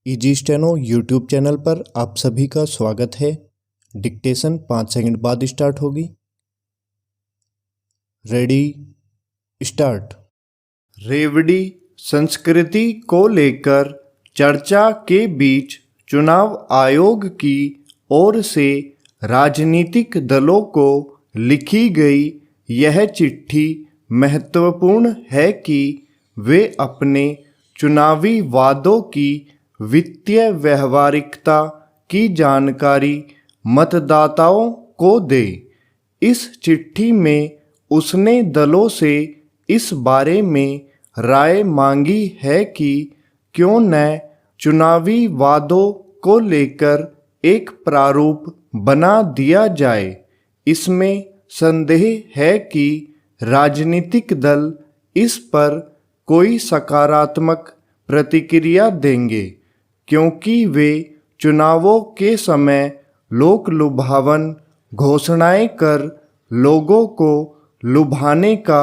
Easy steno YouTube channel पर आप सभी का स्वागत है। डिक्टेशन 5 सेकंड बाद स्टार्ट होगी। Ready start. रेवड़ी संस्कृति को लेकर चर्चा के बीच चुनाव आयोग की ओर से राजनीतिक दलों को लिखी गई यह चिट्ठी महत्वपूर्ण है कि वे अपने चुनावी वादों की वित्तीय व्यवहारिकता की जानकारी मतदाताओं को दे। इस चिट्ठी में उसने दलों से इस बारे में राय मांगी है कि क्यों न चुनावी वादों को लेकर एक प्रारूप बना दिया जाए। इसमें संदेह है कि राजनीतिक दल इस पर कोई सकारात्मक प्रतिक्रिया देंगे, क्योंकि वे चुनावों के समय लोक लुभावन घोषणाएं कर लोगों को लुभाने का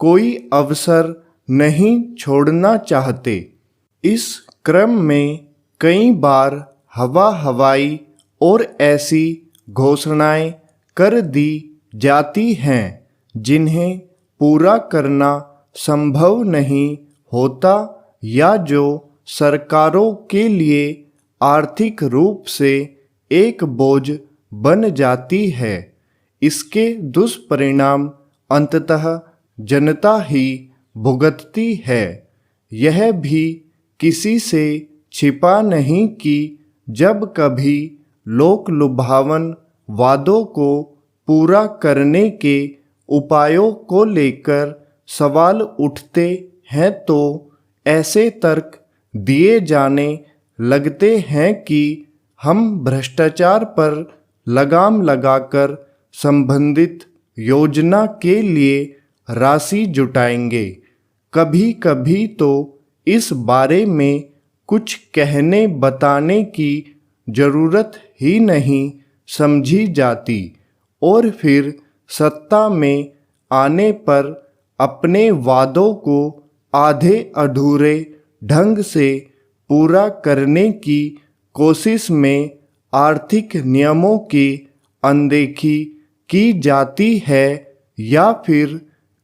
कोई अवसर नहीं छोड़ना चाहते। इस क्रम में कई बार हवा हवाई और ऐसी घोषणाएं कर दी जाती हैं जिन्हें पूरा करना संभव नहीं होता या जो सरकारों के लिए आर्थिक रूप से एक बोझ बन जाती है। इसके दुष्परिणाम अंततः जनता ही भुगतती है। यह भी किसी से छिपा नहीं कि जब कभी लोक लुभावन वादों को पूरा करने के उपायों को लेकर सवाल उठते हैं तो ऐसे तर्क दिए जाने लगते हैं कि हम भ्रष्टाचार पर लगाम लगाकर संबंधित योजना के लिए राशि जुटाएंगे। कभी कभी तो इस बारे में कुछ कहने बताने की जरूरत ही नहीं समझी जाती और फिर सत्ता में आने पर अपने वादों को आधे अधूरे ढंग से पूरा करने की कोशिश में आर्थिक नियमों की अनदेखी की जाती है या फिर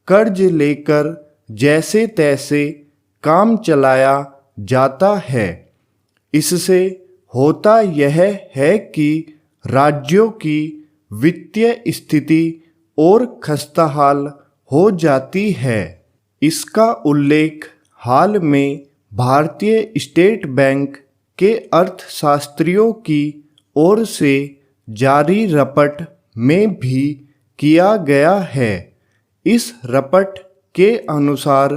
कर्ज लेकर जैसे तैसे काम चलाया जाता है। इससे होता यह है कि राज्यों की वित्तीय स्थिति और खस्ताहाल हो जाती है। इसका उल्लेख हाल में भारतीय स्टेट बैंक के अर्थशास्त्रियों की ओर से जारी रपट में भी किया गया है। इस रपट के अनुसार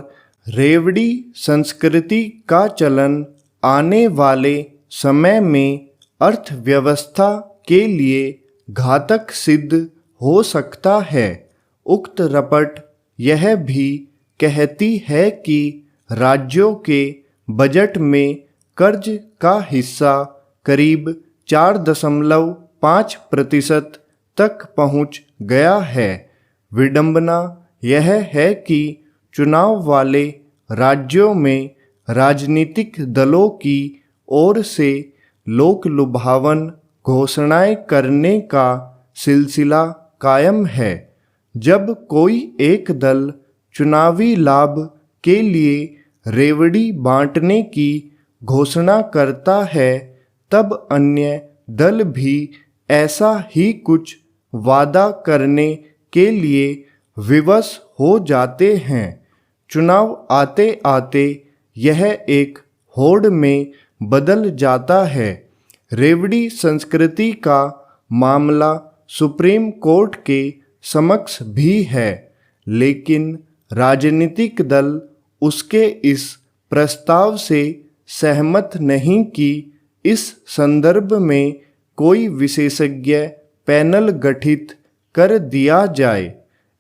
रेवड़ी संस्कृति का चलन आने वाले समय में अर्थव्यवस्था के लिए घातक सिद्ध हो सकता है। उक्त रपट यह भी कहती है कि राज्यों के बजट में कर्ज का हिस्सा करीब 4.5% तक पहुंच गया है। विडंबना यह है कि चुनाव वाले राज्यों में राजनीतिक दलों की ओर से लोक लुभावन घोषणाएं करने का सिलसिला कायम है। जब कोई एक दल चुनावी लाभ के लिए रेवड़ी बांटने की घोषणा करता है, तब अन्य दल भी ऐसा ही कुछ वादा करने के लिए विवश हो जाते हैं। चुनाव आते आते यह एक होड़ में बदल जाता है। रेवड़ी संस्कृति का मामला सुप्रीम कोर्ट के समक्ष भी है, लेकिन राजनीतिक दल उसके इस प्रस्ताव से सहमत नहीं कि इस संदर्भ में कोई विशेषज्ञ पैनल गठित कर दिया जाए।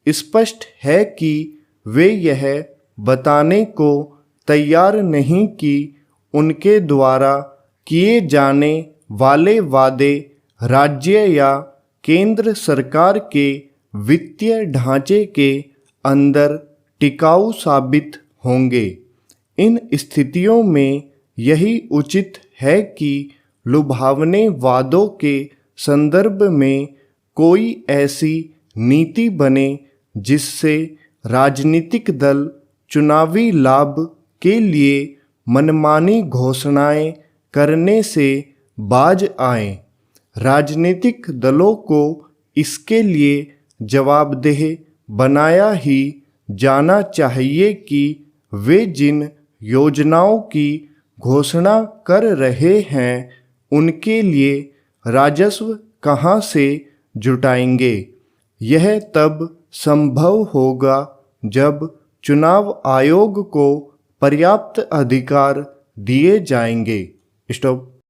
स्पष्ट है कि वे यह बताने को तैयार नहीं कि उनके द्वारा किए जाने वाले वादे राज्य या केंद्र सरकार के वित्तीय ढांचे के अंदर टिकाऊ साबित होंगे। इन स्थितियों में यही उचित है कि लुभावने वादों के संदर्भ में कोई ऐसी नीति बने जिससे राजनीतिक दल चुनावी लाभ के लिए मनमानी घोषणाएं करने से बाज आएं। राजनीतिक दलों को इसके लिए जवाबदेह बनाया ही जाना चाहिए कि वे जिन योजनाओं की घोषणा कर रहे हैं उनके लिए राजस्व कहां से जुटाएंगे। यह तब संभव होगा जब चुनाव आयोग को पर्याप्त अधिकार दिए जाएंगे। स्टॉप।